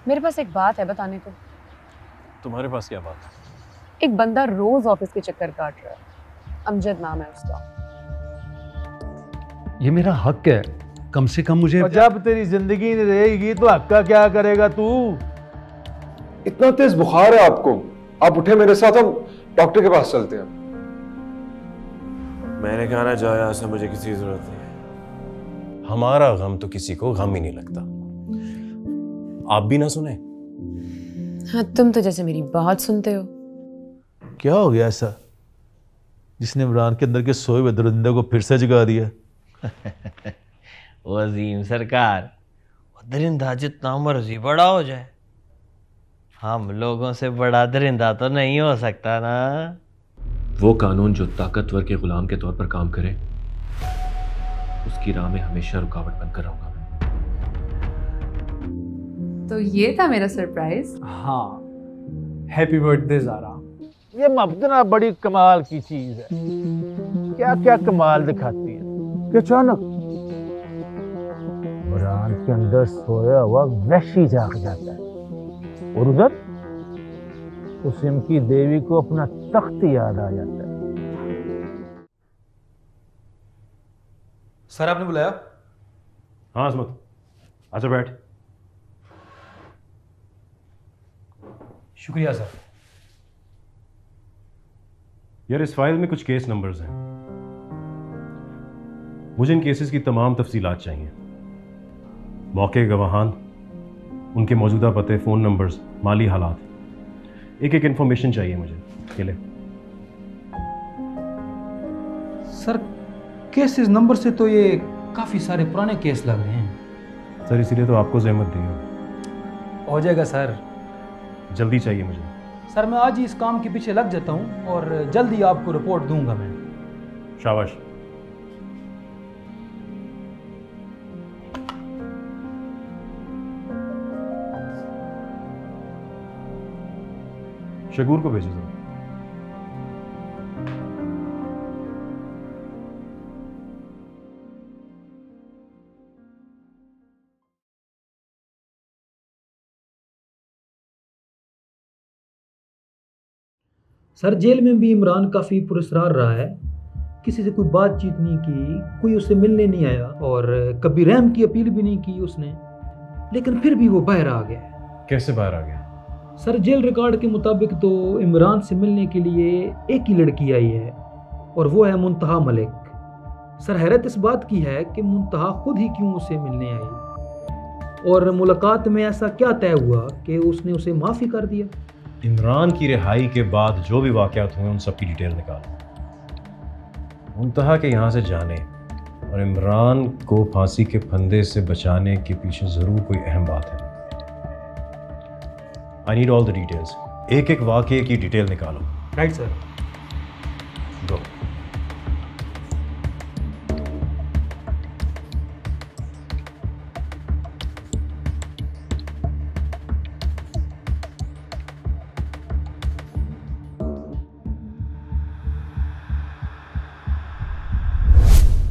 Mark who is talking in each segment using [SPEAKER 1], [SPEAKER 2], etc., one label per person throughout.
[SPEAKER 1] मेरे पास एक बात है बताने को।
[SPEAKER 2] तुम्हारे पास क्या बात?
[SPEAKER 1] एक बंदा रोज ऑफिस के चक्कर काट रहा है, अमजद नाम है उसका।
[SPEAKER 3] ये मेरा हक है, कम से कम मुझे।
[SPEAKER 4] और जब तेरी जिंदगी नहीं रहेगी तो हक का क्या करेगा तू?
[SPEAKER 5] इतना तेज बुखार है आपको, आप उठे मेरे साथ, हम डॉक्टर के पास चलते हैं।
[SPEAKER 6] मैंने कहा ना जाओ यहाँ से, मुझे किसी की जरूरत नहीं है।
[SPEAKER 2] हमारा गम तो किसी को गम ही नहीं लगता। आप भी ना सुने?
[SPEAKER 1] हाँ, तुम तो जैसे मेरी बात सुनते हो।
[SPEAKER 4] क्या हो गया ऐसा जिसने इमरान के अंदर के सोए हुए दरिंदे को फिर से जगा दिया?
[SPEAKER 7] वजीम सरकार, दरिंदा जितना मर्जी बड़ा हो जाए, हम लोगों से बड़ा दरिंदा तो नहीं हो सकता ना।
[SPEAKER 3] वो कानून जो ताकतवर के गुलाम के तौर पर काम करे, उसकी राह में हमेशा रुकावट बनकर रहूंगा मैं।
[SPEAKER 8] तो ये था मेरा सरप्राइज।
[SPEAKER 9] हाँ, हैप्पी बर्थडे ज़ारा।
[SPEAKER 4] ये मबदना बड़ी कमाल की चीज है, क्या क्या कमाल दिखाती है कि अचानक इमरान के अंदर सोया हुआ वहशी जाग जाता है और उधर उस सिमकी देवी को अपना तख्त याद आ जाता है।
[SPEAKER 9] सर आपने बुलाया?
[SPEAKER 2] हाँ अजमत, आजा बैठ।
[SPEAKER 9] शुक्रिया सर।
[SPEAKER 2] यार इस फाइल में कुछ केस नंबर्स हैं, मुझे इन केसेस की तमाम तफसीलात चाहिए। मौके गवाहान, उनके मौजूदा पते, फ़ोन नंबर्स, माली हालात, एक एक इन्फॉर्मेशन चाहिए मुझे। ये ले।
[SPEAKER 9] सर केसेस नंबर से तो ये काफ़ी सारे पुराने केस लग रहे हैं।
[SPEAKER 2] सर इसीलिए तो आपको जहमत दी है।
[SPEAKER 9] हो जाएगा सर।
[SPEAKER 2] जल्दी चाहिए मुझे।
[SPEAKER 9] सर मैं आज ही इस काम के पीछे लग जाता हूँ और जल्दी आपको रिपोर्ट दूंगा मैं।
[SPEAKER 2] शाबाश। शगूर को भेजो जरा।
[SPEAKER 9] सर जेल में भी इमरान काफ़ी पुरस्कार रहा है, किसी से कोई बातचीत नहीं की, कोई उससे मिलने नहीं आया और कभी रहम की अपील भी नहीं की उसने, लेकिन फिर भी वो बाहर आ गया।
[SPEAKER 2] कैसे बाहर आ गया?
[SPEAKER 9] सर जेल रिकॉर्ड के मुताबिक तो इमरान से मिलने के लिए एक ही लड़की आई है और वो है मुंतहा मलिक। सर हैरत इस बात की है कि मुंतहा खुद ही क्यों उसे मिलने आई और मुलाकात में ऐसा क्या तय हुआ कि उसने उसे माफ़ी कर दिया।
[SPEAKER 2] इमरान की रिहाई के बाद जो भी वाक़यात हुए उन सब की डिटेल निकालो। मुंतहा के यहाँ से जाने और इमरान को फांसी के फंदे से बचाने के पीछे ज़रूर कोई अहम बात है। I need all the details. एक एक वाक़ये की डिटेल निकालो।
[SPEAKER 9] Right sir.
[SPEAKER 2] गो।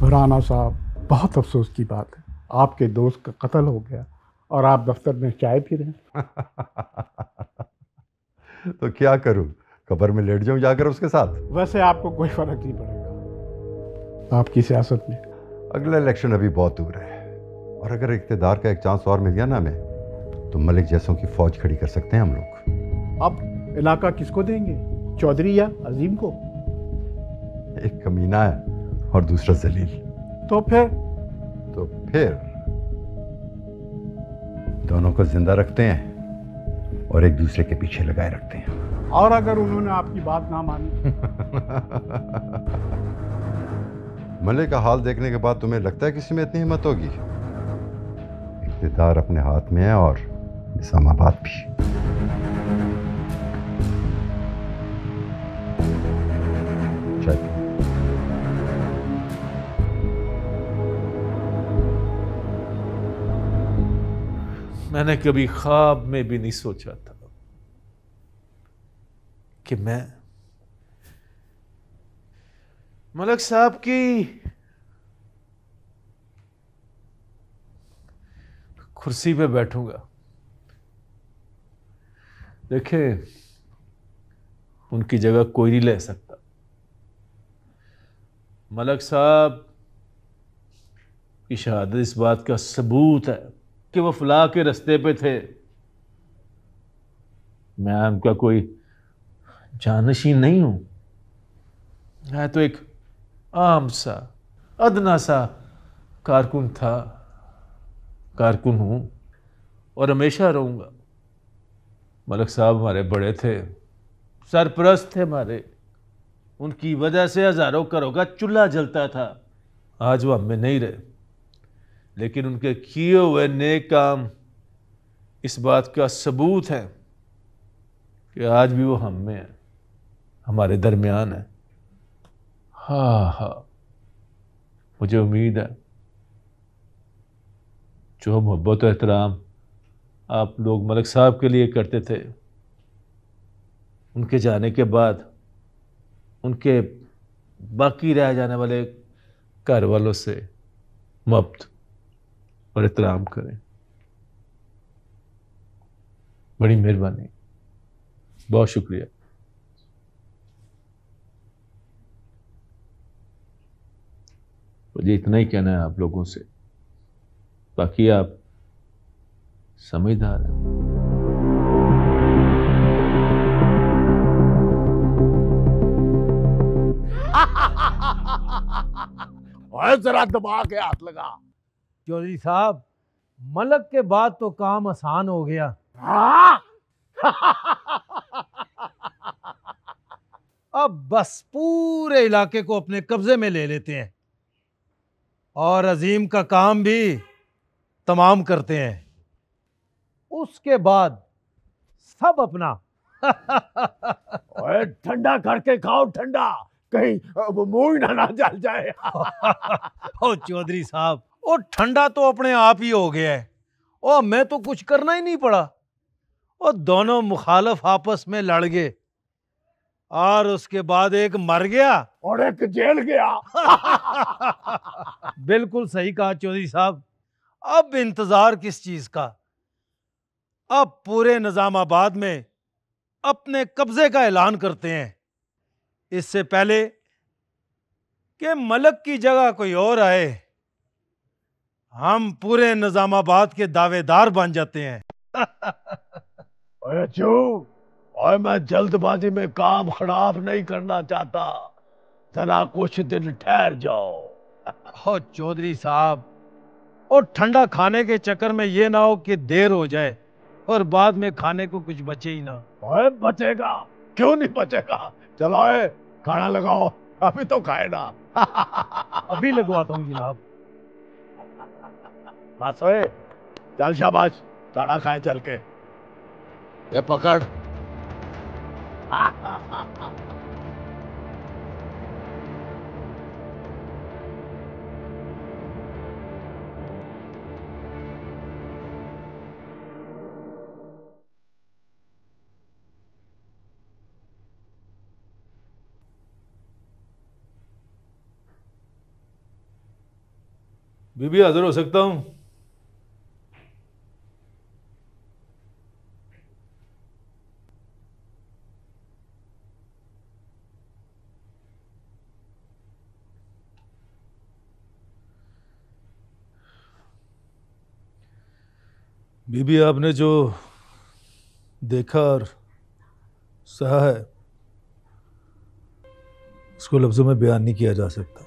[SPEAKER 10] राना साहब, बहुत अफसोस की बात है, आपके दोस्त का कत्ल हो गया और आप दफ्तर में चाय पी रहे हैं।
[SPEAKER 11] तो क्या करूं, कब्र में लेट जाऊं जाकर उसके साथ?
[SPEAKER 10] वैसे आपको कोई फर्क नहीं पड़ेगा आपकी सियासत में।
[SPEAKER 11] अगला इलेक्शन अभी बहुत दूर है और अगर इख्तिदार का एक चांस और मिल गया ना हमें, तो मलिक जैसों की फौज खड़ी कर सकते हैं हम लोग।
[SPEAKER 10] अब इलाका किसको देंगे, चौधरी या अजीम को?
[SPEAKER 11] एक कमीना है और दूसरा जलील।
[SPEAKER 10] तो फिर
[SPEAKER 11] दोनों को जिंदा रखते हैं और एक दूसरे के पीछे लगाए रखते हैं।
[SPEAKER 10] और अगर उन्होंने आपकी बात ना मानी?
[SPEAKER 11] मलिक का हाल देखने के बाद तुम्हें लगता है किसी में इतनी हिम्मत होगी? इख्तिदार अपने हाथ में है और निजामाबाद भी।
[SPEAKER 4] मैंने कभी ख्वाब में भी नहीं सोचा था कि मैं मलिक साहब की कुर्सी पे बैठूंगा
[SPEAKER 12] देखें, उनकी जगह कोई नहीं ले सकता। मलक साहब की शहादत इस बात का सबूत है कि वो फलाह के रास्ते पे थे। मैं उनका कोई जानशीन नहीं हूं, मैं तो एक आम सा अदना सा कारकुन था, कारकुन हूं और हमेशा रहूंगा। मलक साहब हमारे बड़े थे, सरपरस्त थे हमारे, उनकी वजह से हजारों घरों का चूल्हा जलता था। आज वो हम में नहीं रहे, लेकिन उनके किए हुए नेक काम इस बात का सबूत है कि आज भी वो हम में है, हमारे दरमियान है। हाँ, मुझे उम्मीद है जो मोहब्बत और एहतराम आप लोग मलक साहब के लिए करते थे, उनके जाने के बाद उनके बाकी रह जाने वाले घर वालों से मोहब्बत और एहतराम करें। बड़ी मेहरबानी, बहुत शुक्रिया। मुझे इतना ही कहना है आप लोगों से, बाकी आप समझदार हैं।
[SPEAKER 4] और जरा दबा के हाथ लगा।
[SPEAKER 13] चौधरी साहब, मलक के बाद तो काम आसान हो गया।
[SPEAKER 4] हाँ?
[SPEAKER 13] अब बस पूरे इलाके को अपने कब्जे में ले लेते हैं और अजीम का काम भी तमाम करते हैं। उसके बाद सब अपना।
[SPEAKER 4] ओए ठंडा करके खाओ, ठंडा, कहीं मुंह ना जल जाए।
[SPEAKER 13] ओ चौधरी साहब, ओ ठंडा तो अपने आप ही हो गया है, ओ मैं तो कुछ करना ही नहीं पड़ा। ओ दोनों मुखालिफ आपस में लड़ गए और उसके बाद एक मर गया
[SPEAKER 4] और एक जेल गया।
[SPEAKER 13] बिल्कुल सही कहा चौधरी साहब। अब इंतजार किस चीज का? अब पूरे निजामाबाद में अपने कब्जे का ऐलान करते हैं, इससे पहले कि मलक की जगह कोई और आए। हम पूरे निजामाबाद के दावेदार बन जाते हैं।
[SPEAKER 4] और मैं जल्दबाजी में काम खराब नहीं करना चाहता, जरा कुछ दिन ठहर जाओ।
[SPEAKER 13] हो चौधरी साहब, और ठंडा खाने के चक्कर में ये ना हो कि देर हो जाए और बाद में खाने को कुछ बचे ही ना।
[SPEAKER 4] ओए बचेगा, क्यों नहीं बचेगा? चलो खाना लगाओ, अभी तो खाए ना।
[SPEAKER 13] अभी लगवाता हूँ जनाब।
[SPEAKER 4] बस ओए, चल शाबाश, खाना खाए चल के। ये पकड़।
[SPEAKER 12] बीबी, हाजिर हो सकता हूं? बीबी, आपने जो देखा और सहा है उसको लफ्जों में बयान नहीं किया जा सकता।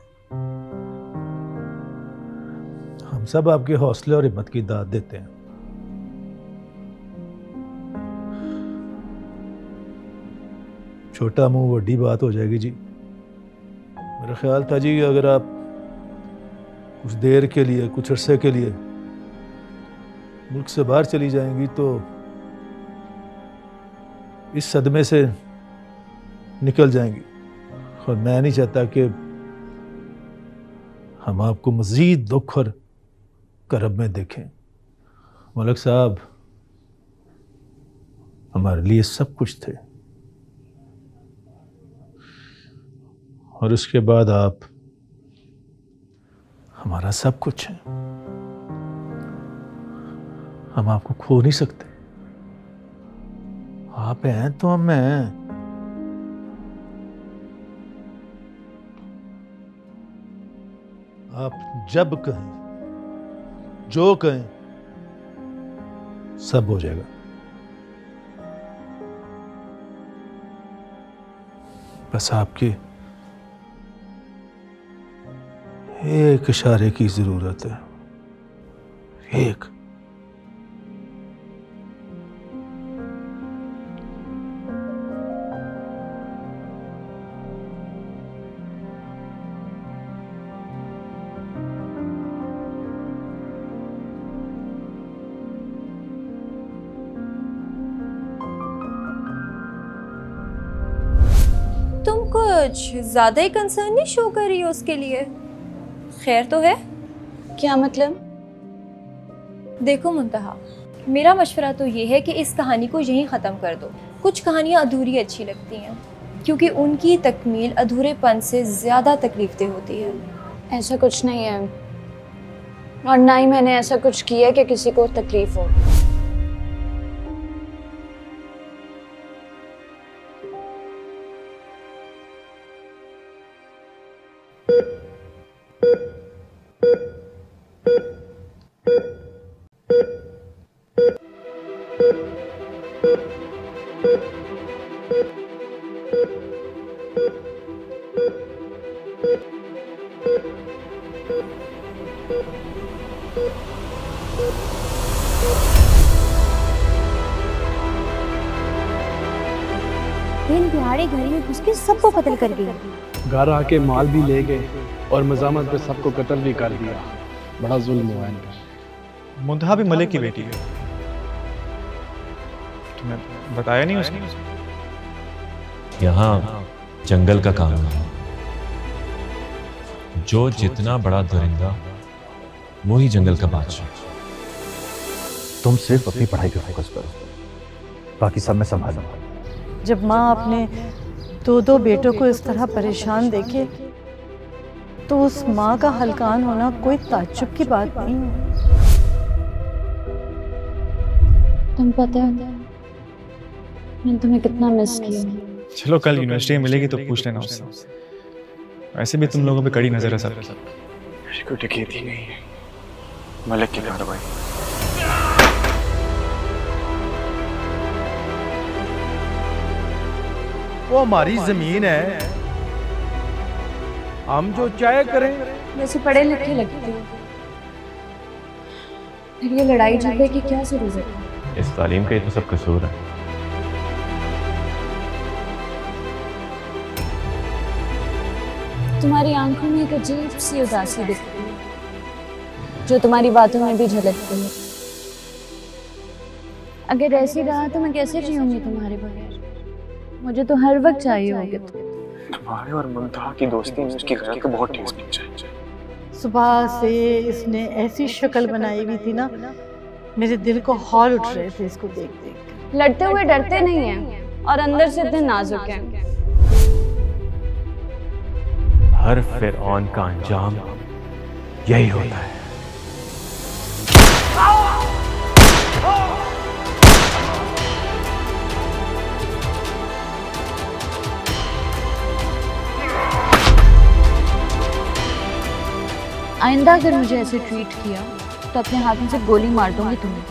[SPEAKER 12] हम सब आपके हौसले और हिम्मत की दाद देते हैं। छोटा मुंह बड़ी बात हो जाएगी जी। मेरा ख्याल था जी अगर आप कुछ देर के लिए, कुछ अरसे के लिए मुल्क से बाहर चली जाएंगी तो इस सदमे से निकल जाएंगी, और मैं नहीं चाहता कि हम आपको मजीद दुख और करब में देखें। मलक साहब हमारे लिए सब कुछ थे, और उसके बाद आप हमारा सब कुछ है। हम आपको खो नहीं सकते। आप हैं तो मैं। आप जब कहें, जो कहें, सब हो जाएगा। बस आपके एक इशारे की जरूरत है, एक।
[SPEAKER 14] तुम कुछ ज्यादा ही कंसर्न नहीं शो कर रही हो उसके लिए? खैर तो है? क्या मतलब? देखो मुंतहा, मेरा मशवरा तो ये है कि इस कहानी को यहीं ख़त्म कर दो। कुछ कहानियाँ अधूरी अच्छी लगती हैं क्योंकि उनकी तकमील अधूरेपन से ज़्यादा तकलीफदेह होती है।
[SPEAKER 1] ऐसा कुछ नहीं है, और ना ही मैंने ऐसा कुछ किया कि किसी को तकलीफ हो।
[SPEAKER 14] दिन दिहाड़े घर में घुस के सबको कत्ल कर गई।
[SPEAKER 15] घर आके माल भी ले गए और मजामत पे सबको कत्ल भी कर दिया। बड़ा जुल्म हुआ इन पर।
[SPEAKER 16] मुंतहा भी मलिक की बेटी है, तुम्हें बताया नहीं उसने?
[SPEAKER 3] यहाँ जंगल का कानून है, जो जितना बड़ा दरिंदा वो ही जंगल का बादशाह।
[SPEAKER 17] तुम सिर्फ अपनी पढ़ाई पे फोकस करो, बाकी सब मैं संभालूंगा।
[SPEAKER 18] जब माँ अपने दो बेटों को इस तरह परेशान देखे तो उस माँ का हलकान होना कोई ताज्जुब की बात नहीं है।
[SPEAKER 1] तुम पता है मैंने तुम्हें कितना मिस किया।
[SPEAKER 16] चलो कल यूनिवर्सिटी में मिलेगी तो पूछ लेना उससे। वैसे भी तुम लोगों पे कड़ी नजर है सबकी।
[SPEAKER 15] कोई डकैती नहीं है, मलिक की कार्रवाई।
[SPEAKER 13] वो हमारी जमीन है, हम जो चाहे करें।
[SPEAKER 1] वैसे पढ़े लिखे लगते हो, फिर ये लड़ाई झगड़े की क्या जरूरत है?
[SPEAKER 3] इस तालीम का ही तो सब कसूर है।
[SPEAKER 1] तुम्हारी आंखों में एक अजीब सी उदासी दिखती है जो तुम्हारी बातों में भी झलकती है। अगर ऐसी रहा तो मैं कैसे जीऊंगी तुम्हारे बगैर? मुझे तो हर वक्त चाहिए होगे
[SPEAKER 15] तुम्हारे और मुंतहा की दोस्ती में उसकी गैरत को बहुत ठेस पहुंचा है।
[SPEAKER 18] सुबह से इसने ऐसी शक्ल बनाई हुई थी ना, मेरे दिल को हौल उठ रहे थे इसको देख देख।
[SPEAKER 1] लड़ते हुए डरते नहीं हैं और अंदर से इतने नाजुक हैं।
[SPEAKER 3] हर फिरौन का अंजाम यही होता है।
[SPEAKER 1] आइंदा अगर मुझे ऐसे ट्रीट किया तो अपने हाथों से गोली मार दूंगी तुम्हें।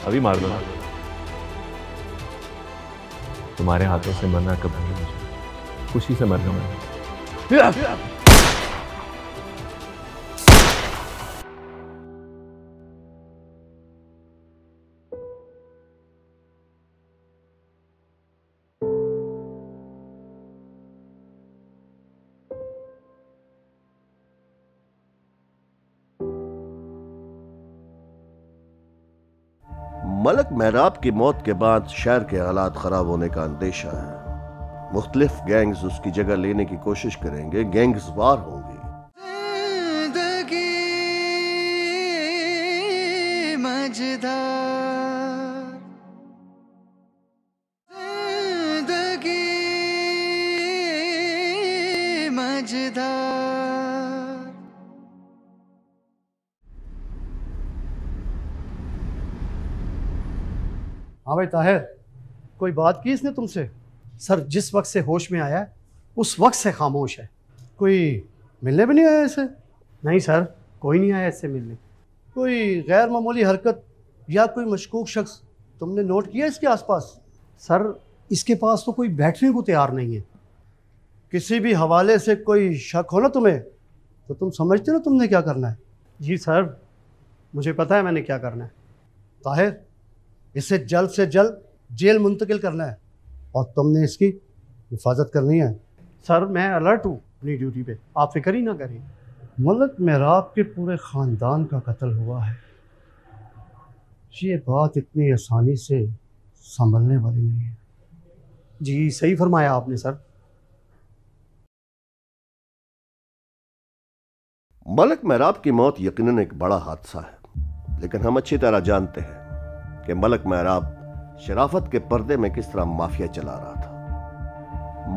[SPEAKER 3] अभी मार दो ना। तुम्हारे हाथों से मरना कभी नहीं, मुझे खुशी से मरना मैं।
[SPEAKER 19] मलक मेहराब की मौत के बाद शहर के हालात खराब होने का अंदेशा है। मुख्तलिफ गैंग्स उसकी जगह लेने की कोशिश करेंगे, गैंग्स वार होंगी।
[SPEAKER 10] हाँ भाई ताहिर,
[SPEAKER 20] कोई बात की इसने तुमसे? सर जिस वक्त से होश में आया है उस वक्त से खामोश है। कोई मिलने भी नहीं आया इससे? नहीं सर, कोई नहीं आया इससे मिलने। कोई गैर मामूली हरकत या कोई मशकूक शख्स तुमने नोट किया इसके आसपास? सर इसके पास तो कोई बैठने को तैयार नहीं है। किसी भी हवाले से कोई शक हो ना तुम्हें तो तुम समझते ना तुमने क्या करना है? जी सर, मुझे पता है मैंने क्या करना है। ताहिर, इसे जल्द से जल्द जेल मुंतकिल करना है और तुमने इसकी हिफाजत करनी है। सर मैं अलर्ट हूँ अपनी ड्यूटी पे, आप फिक्र ही ना करें। मलक मेहराब के पूरे ख़ानदान का कत्ल हुआ है, ये बात इतनी आसानी से संभलने वाली नहीं है। जी सही फरमाया आपने सर।
[SPEAKER 19] मलक मेहराब की मौत यकीनन एक बड़ा हादसा है, लेकिन हम अच्छी तरह जानते हैं कि मलक मेहराब शराफत के पर्दे में किस तरह माफिया चला रहा था।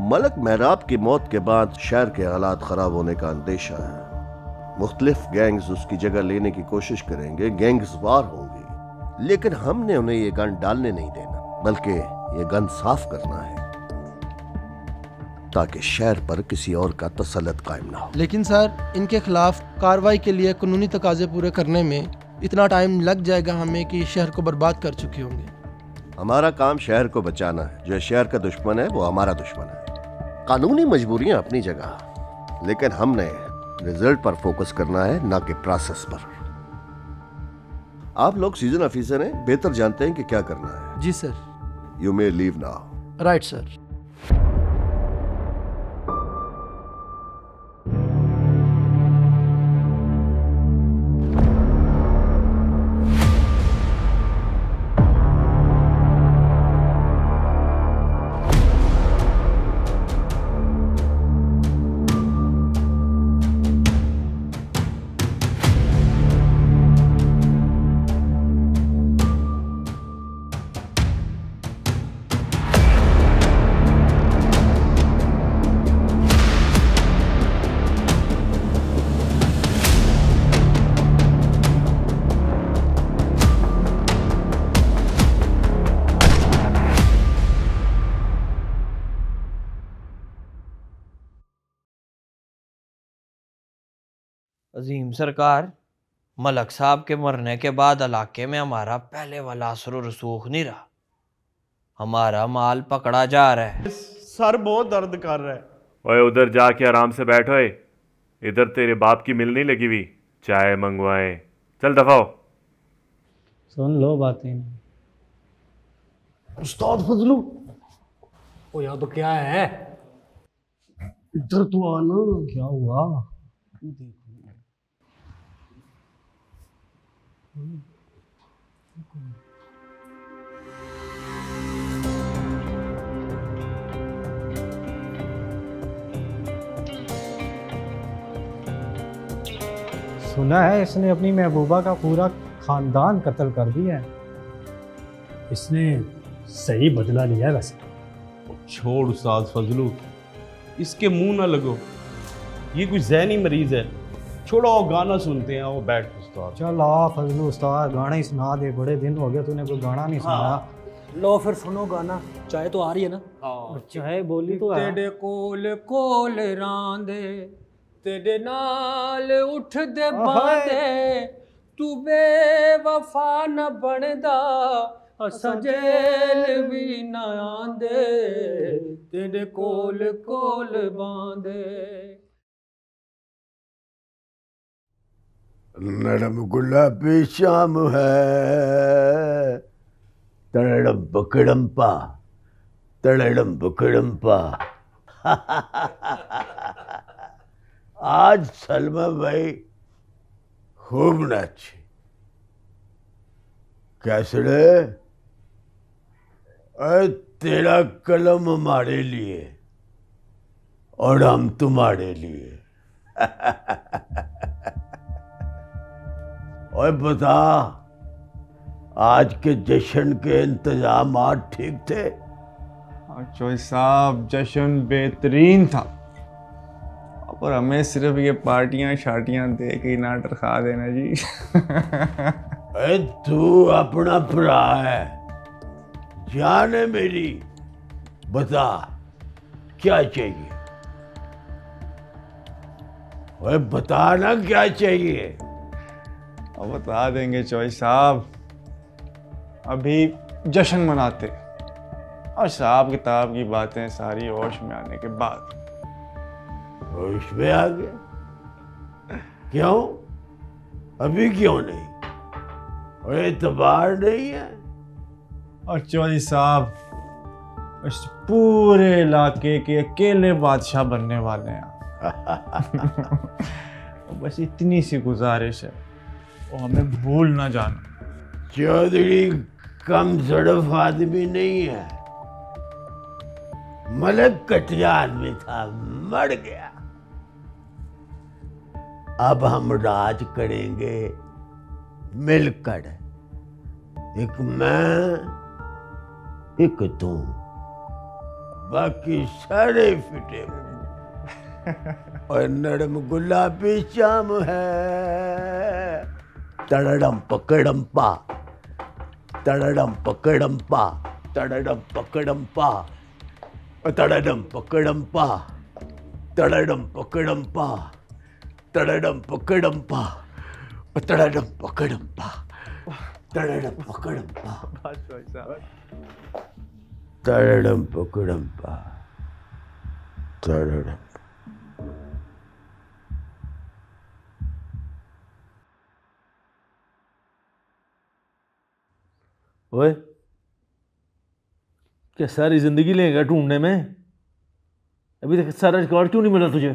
[SPEAKER 19] मलक मेहराब की मौत के बाद शहर के हालात खराब होने का अंदेशा है। मुख्तलिफ गैंग्स उसकी जगह लेने की कोशिश करेंगे, गैंग्स वार होंगे, लेकिन हमने उन्हें ये गन डालने नहीं देना, बल्कि ये गन साफ करना है ताकि शहर पर किसी और का तसल्लुत कायम ना हो।
[SPEAKER 21] लेकिन सर इनके खिलाफ कार्रवाई के लिए कानूनी तकाजे पूरे करने में इतना टाइम लग जाएगा हमें कि शहर को बर्बाद कर चुके होंगे।
[SPEAKER 19] हमारा काम शहर को बचाना है। जो शहर का दुश्मन है वो हमारा दुश्मन है। कानूनी मजबूरियां अपनी जगह, लेकिन हमने रिजल्ट पर फोकस करना है, ना कि प्रोसेस पर। आप लोग सीजन ऑफिसर हैं, बेहतर जानते हैं कि क्या करना है।
[SPEAKER 21] जी sir.
[SPEAKER 19] You may leave now.
[SPEAKER 21] Right sir.
[SPEAKER 7] अजीम सरकार, मलक साहब के मरने के बाद इलाके में हमारा पहले वाला असर और रसूख नहीं रहा। हमारा माल पकड़ा जा रहा है।
[SPEAKER 22] सर बहुत दर्द कर रहा है।
[SPEAKER 3] ओए उधर जाके आराम से बैठो। इधर तेरे बाप की मिल नहीं लगी हुई, चाय मंगवाए। चल दफा हो।
[SPEAKER 23] सुन लो बातें।
[SPEAKER 20] उस्ताद फजलू,
[SPEAKER 23] ओ यार तो क्या है?
[SPEAKER 20] इधर तो आना।
[SPEAKER 23] क्या हुआ? सुना है इसने अपनी महबूबा का पूरा खानदान कत्ल कर दिया है। इसने सही बदला लिया है वैसे।
[SPEAKER 22] छोड़ उस्ताद फजलू, इसके मुंह ना लगो, ये कोई ज़हनी मरीज है। छोड़ो, गाना सुनते हैं। वो बैठ उस्ताद।
[SPEAKER 23] चल आ फजलू उस्ताद, गाना ही सुना दे। बड़े दिन हो गए तूने कोई गाना नहीं सुना।
[SPEAKER 24] लो फिर सुनो गाना। चाय तो आ रही है ना?
[SPEAKER 23] चाय बोली तो है।
[SPEAKER 24] तेरे कोल कोल रांदे, तेरे नाल उठ दे बांदे, तू बेवफा न बनदा, असां जेल भी न आंदे, तेरे कोल कोल बांदे।
[SPEAKER 25] नरम गुलाबी शाम है, तड़म बकड़म्पा, तड़म बकड़म्पा। आज सलमा भाई खूब नाची। कैसड़े, अरे तेरा कलम हमारे लिए और हम तुम्हारे लिए। और बता, आज के जश्न के इंतजाम ठीक थे?
[SPEAKER 16] चौधरी साहब, जश्न बेहतरीन था, और हमें सिर्फ ये पार्टियां शार्टियां दे के नाटक खा देना जी।
[SPEAKER 25] तू अपना भरा है, जान है मेरी, बता क्या चाहिए? ओए बता ना क्या चाहिए?
[SPEAKER 16] अब बता देंगे चौधरी साहब, अभी जश्न मनाते और हिसाब किताब की बातें सारी होश में आने के बाद।
[SPEAKER 25] होश में आ गया? क्यों? अभी क्यों नहीं? और एतबार नहीं है?
[SPEAKER 16] और चौधरी साहब इस पूरे इलाके के अकेले बादशाह बनने वाले हैं। बस इतनी सी गुजारिश है, वो हमें भूल ना जाना।
[SPEAKER 25] चौधरी कम सड़फ आदमी नहीं है, मलक कटिया आदमी था, मर गया। अब हम राज करेंगे मिलकर, एक मैं एक तू, बाकी सारे फिटे और नरम गुलाबी शाम है। तड़ड़म पकड़म पा, तड़ड़म पकड़म पा, तड़ड़म पकड़म पा, तड़ड़म पकड़म पा, तड़ड़म पकड़म पा, तड़ड़म पकड़म पा, तड़ड़म पकड़म पा, तड़ड़म पकड़म पा, तड़ड़म पकड़म पा, तड़ड़म।
[SPEAKER 12] ओए, क्या सारी जिंदगी लेगा ढूंढने में? अभी तक सारा रिकॉर्ड क्यों नहीं मिला तुझे?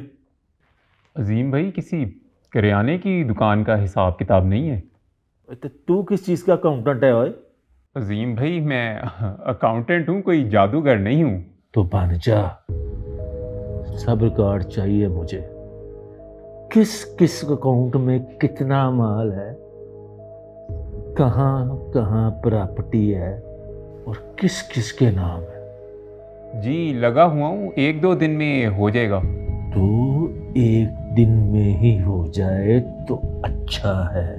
[SPEAKER 2] अजीम भाई, किसी करियाने की दुकान का हिसाब किताब नहीं है?
[SPEAKER 12] तो तू किस चीज़ का अकाउंटेंट है? ओए
[SPEAKER 2] अजीम भाई, मैं अकाउंटेंट हूँ, कोई जादूगर नहीं हूँ।
[SPEAKER 12] तो बन जा, सब रिकॉर्ड चाहिए मुझे। किस किस अकाउंट में कितना माल है, कहाँ कहाँ प्रॉपर्टी है और किस किस के नाम है।
[SPEAKER 2] जी लगा हुआ हूँ, 1-2 दिन में हो जाएगा।
[SPEAKER 12] तो 1 दिन में ही हो जाए तो अच्छा है,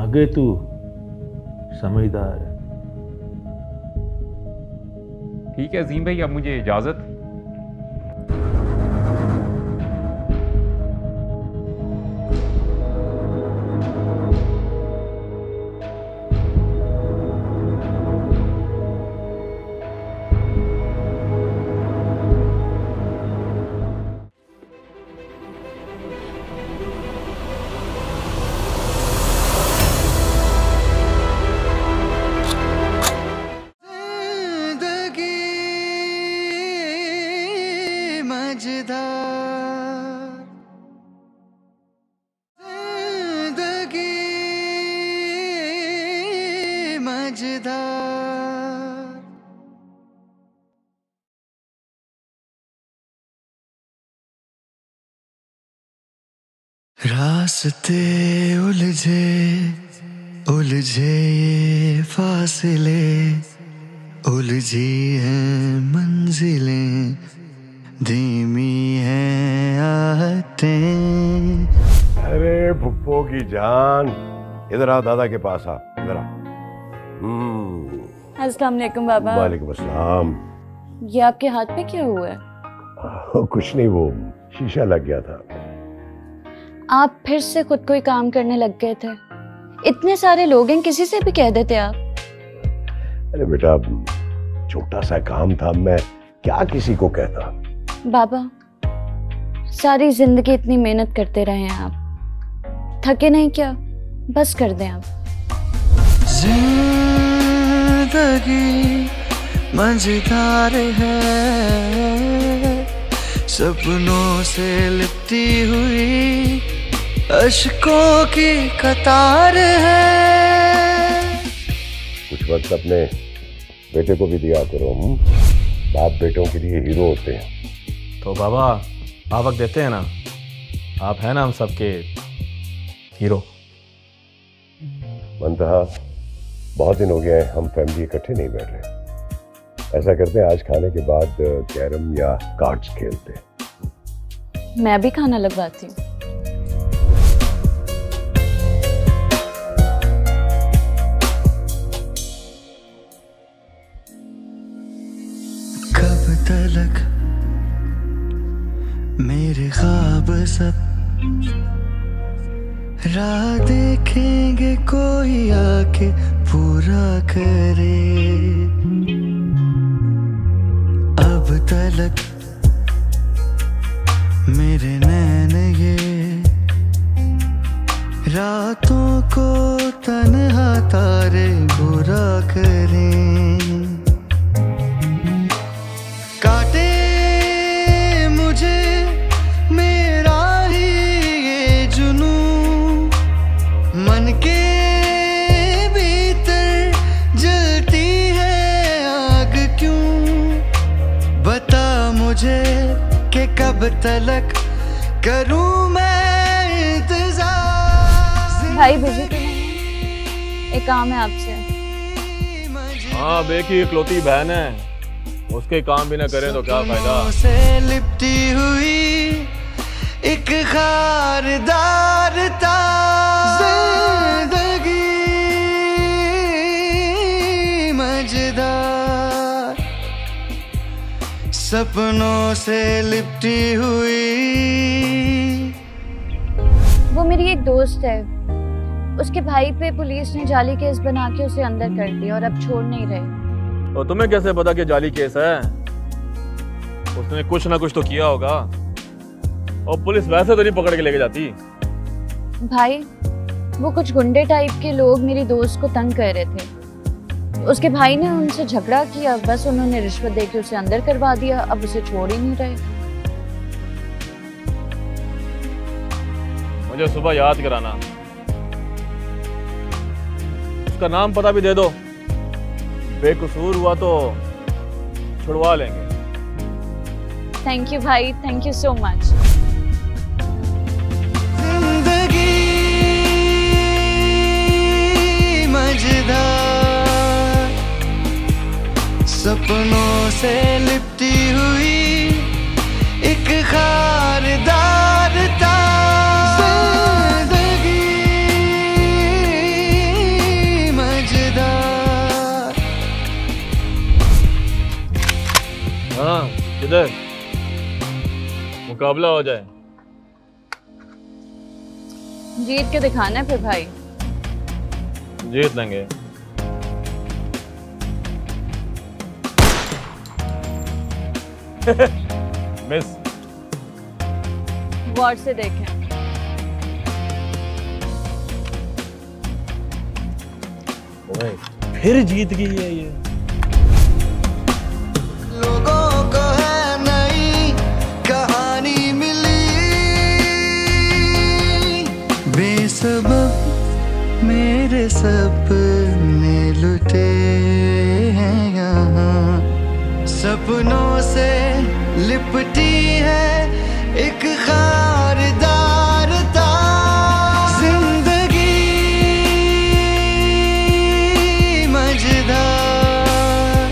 [SPEAKER 12] आगे तू समझदार है।
[SPEAKER 2] ठीक है अजीम भाई, अब मुझे इजाज़त।
[SPEAKER 5] रास्ते उलझे उलझे ये फासले, उलझी हैं मंजिलें, धीमी हैं आहटें।
[SPEAKER 19] अरे भुप्पो की जान, इधर आ, दादा के पास आ, इधर आ।
[SPEAKER 1] अस्सलाम वालेकुम बाबा।
[SPEAKER 19] वालेकुम अस्सलाम।
[SPEAKER 1] ये आपके हाथ पे क्या हुआ है?
[SPEAKER 19] कुछ नहीं, वो शीशा लग गया था।
[SPEAKER 1] आप फिर से खुद कोई काम करने लग गए थे? इतने सारे लोग हैं, किसी से भी कह देते आप।
[SPEAKER 19] अरे बेटा, छोटा सा काम था, मैं क्या किसी को कहता।
[SPEAKER 1] बाबा, सारी जिंदगी इतनी मेहनत करते रहे हैं आप, थके नहीं क्या? बस कर दें आप।
[SPEAKER 5] जिंदगी मजेदार है, सपनों से लिपटी हुई अश्कों की कतार है।
[SPEAKER 19] कुछ वक्त अपने बेटे को भी दिया करो। बाप बेटों के लिए हीरो होते हैं।
[SPEAKER 15] तो बाबा, आप वक्त देते हैं ना, आप हैं ना हम सबके हीरो।
[SPEAKER 19] मंतहा, बहुत दिन हो गए हम फैमिली इकट्ठे नहीं बैठ रहे। ऐसा करते हैं, आज खाने के बाद कैरम या कार्ड्स खेलते हैं।
[SPEAKER 1] मैं भी खाना लगवाती हूँ।
[SPEAKER 5] ख्वाब सब राह देखेंगे कोई आके पूरा करे। अब तलक मेरे नैन ये रातों को तन्हा तारे बुरा करें। काटे मुझे मेरा ही ये जुनू मन के भीतर जलती है आग क्यों। बता मुझे कि कब तलक करूं मैं इंतजार।
[SPEAKER 1] भाई बिजी तो नहीं? एक काम है आपसे।
[SPEAKER 3] हाँ, बे की इकलौती बहन है, उसके काम भी ना करें तो क्या फायदा।
[SPEAKER 5] से लिपटी हुई एक खारदार जिंदगी मजेदार सपनों से लिपटी हुई।
[SPEAKER 1] वो मेरी एक दोस्त है, उसके भाई पे पुलिस ने जाली केस बना के उसे अंदर कर दिया और अब छोड़ नहीं रहे।
[SPEAKER 3] और तुम्हें कैसे पता कि जाली केस है? उसने कुछ ना कुछ तो किया होगा, और पुलिस वैसे तो नहीं पकड़ के लेके जाती।
[SPEAKER 1] भाई वो कुछ गुंडे टाइप के लोग मेरी दोस्त को तंग कर रहे थे, उसके भाई ने उनसे झगड़ा किया, बस उन्होंने रिश्वत देके उसे अंदर करवा दिया, अब उसे छोड़ ही नहीं रहे।
[SPEAKER 3] मुझे सुबह याद कराना, उसका नाम पता भी दे दो, बेकसूर हुआ तो छुड़वा लेंगे।
[SPEAKER 1] थैंक यू भाई, थैंक यू सो मच।
[SPEAKER 5] जिंदगी मजेदार सपनों से लिपटी हुई एक खारदार जिंदगी मजेदार।
[SPEAKER 3] हाँ, किधर मुकाबला हो जाए?
[SPEAKER 1] जीत के दिखाना है फिर भाई।
[SPEAKER 3] जीत लेंगे। मिस।
[SPEAKER 1] गौर से देखें।
[SPEAKER 3] ओए, फिर जीत गई है ये।
[SPEAKER 5] लोगों को है नई कहानी मिली, बेसबब मेरे सपने लुटे हैं यहाँ। सपनों से लिपटी है एक खारदार जिंदगी मजेदार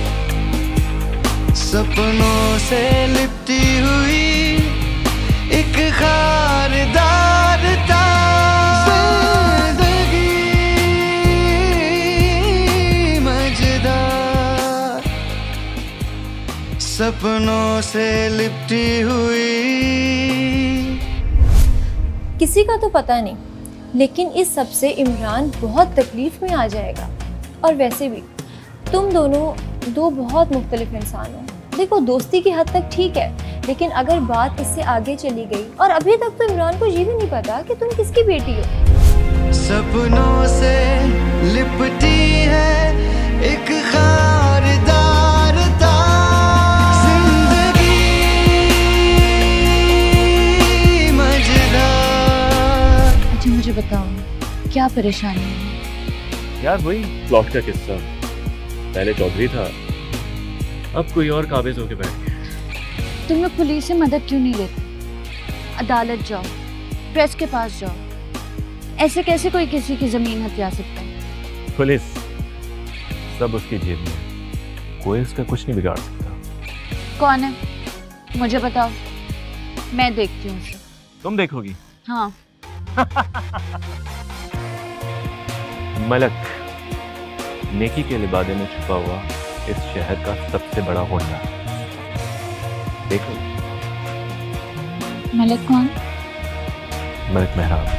[SPEAKER 5] सपनों से लिपटी हुई एक खारदार जिंदगी मजेदार सपनों से लिपटी हुई।
[SPEAKER 14] किसी का तो पता नहीं, लेकिन इस सब से इमरान बहुत तकलीफ में आ जाएगा। और वैसे भी तुम दोनों दो बहुत मुख्तलिफ इंसान हो। देखो, दोस्ती की हद तक ठीक है, लेकिन अगर बात इससे आगे चली गई, और अभी तक तो इमरान को ये भी नहीं पता कि तुम किसकी बेटी हो।
[SPEAKER 5] सपनों से लिपटी है एक खारदार जिंदगी मजेदार।
[SPEAKER 1] अच्छा मुझे बताओ, क्या परेशानी है?
[SPEAKER 3] यार वही प्लॉट का किस्सा, पहले चौधरी था, अब कोई और काबिज होके बैठ गया।
[SPEAKER 1] तुम लोग पुलिस से मदद क्यों नहीं लेते? अदालत जाओ, प्रेस के पास जाओ। ऐसे कैसे कोई किसी की जमीन हथिया सकता है?
[SPEAKER 3] पुलिस सब उसकी जेब में, कोई उसका कुछ नहीं बिगाड़ सकता।
[SPEAKER 1] कौन है मुझे बताओ, मैं देखती हूँ उसे।
[SPEAKER 3] तुम देखोगी?
[SPEAKER 1] हाँ।
[SPEAKER 3] मलक, नेकी के लिबादे में छुपा हुआ इस शहर का सबसे बड़ा होंडा। देखो।
[SPEAKER 1] मलिक कौन?
[SPEAKER 3] मलिक मेहराब।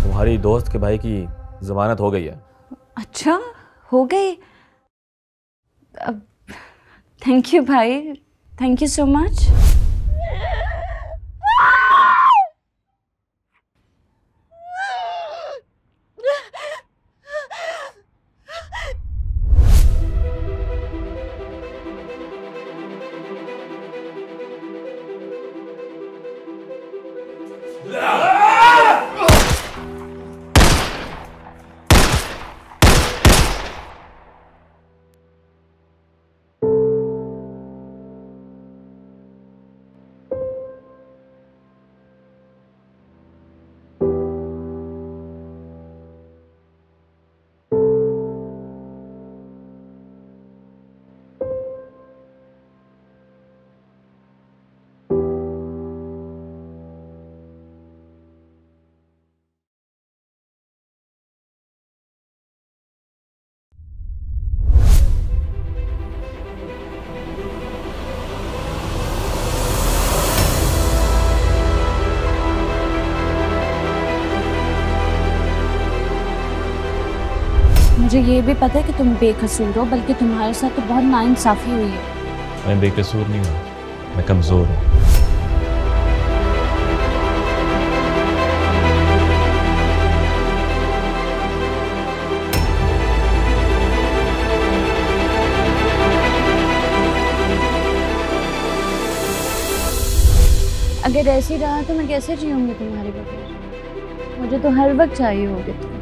[SPEAKER 4] तुम्हारी दोस्त के भाई की जमानत हो गई है।
[SPEAKER 1] अच्छा, हो गई? थैंक यू भाई, थैंक यू सो मच। मुझे ये भी पता है कि तुम बेकसूर हो, बल्कि तुम्हारे साथ तो बहुत नाइंसाफी हुई है।
[SPEAKER 3] मैं बेकसूर नहीं हूँ, मैं कमजोर हूँ।
[SPEAKER 1] अगर ऐसे ही रहा तो मैं कैसे जीऊंगी तुम्हारे बगैर? मुझे तो हर वक्त चाहिए होगे तुम।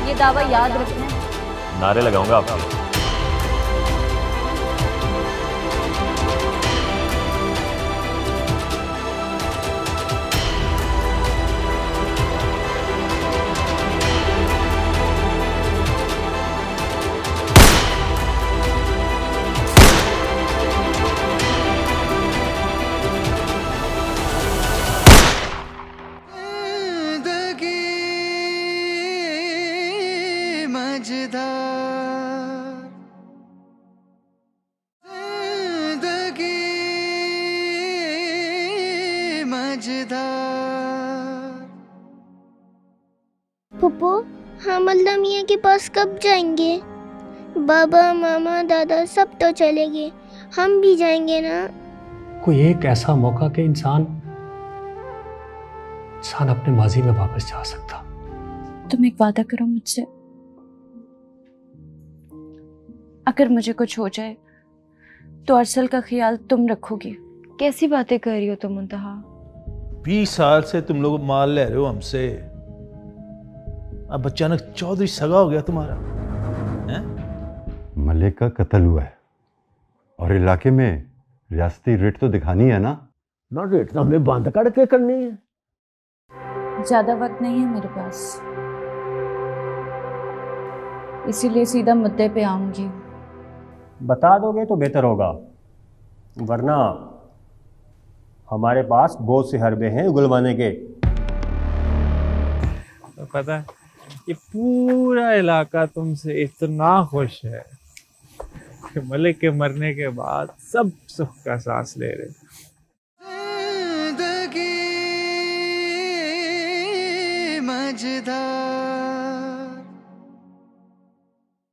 [SPEAKER 1] ये दावा याद रखना।
[SPEAKER 3] नारे लगाऊंगा आपके।
[SPEAKER 6] पप्पू, हम अल्लाह मियाँ के पास कब जाएंगे? बाबा, मामा, दादा सब तो चले गए, हम भी जाएंगे ना?
[SPEAKER 23] कोई एक ऐसा मौका कि इंसान अपने माजी में वापस जा सकता।
[SPEAKER 1] तुम एक वादा करो मुझसे, अगर मुझे कुछ हो जाए तो अरसल का ख्याल तुम रखोगी।
[SPEAKER 14] कैसी बातें कर रही हो तुम मुंतहा?
[SPEAKER 12] 20 साल से तुम लोग माल ले रहे हो हमसे, अब अचानक चौधरी सगा हो गया तुम्हारा है?
[SPEAKER 8] मलिक का कत्ल हुआ है और इलाके में रियासती रेट तो दिखानी है ना।
[SPEAKER 25] रेट तो हमें बंद करके करनी है।
[SPEAKER 1] ज्यादा वक्त नहीं है मेरे पास, इसीलिए सीधा मुद्दे पे आऊंगी।
[SPEAKER 23] बता दोगे तो बेहतर होगा, वरना हमारे पास बहुत से हरबे हैं उगलवाने के।
[SPEAKER 9] तो पता है ये पूरा इलाका तुमसे इतना खुश है कि मलिक के मरने के बाद सब सुख का सांस ले रहे।
[SPEAKER 5] मजेदार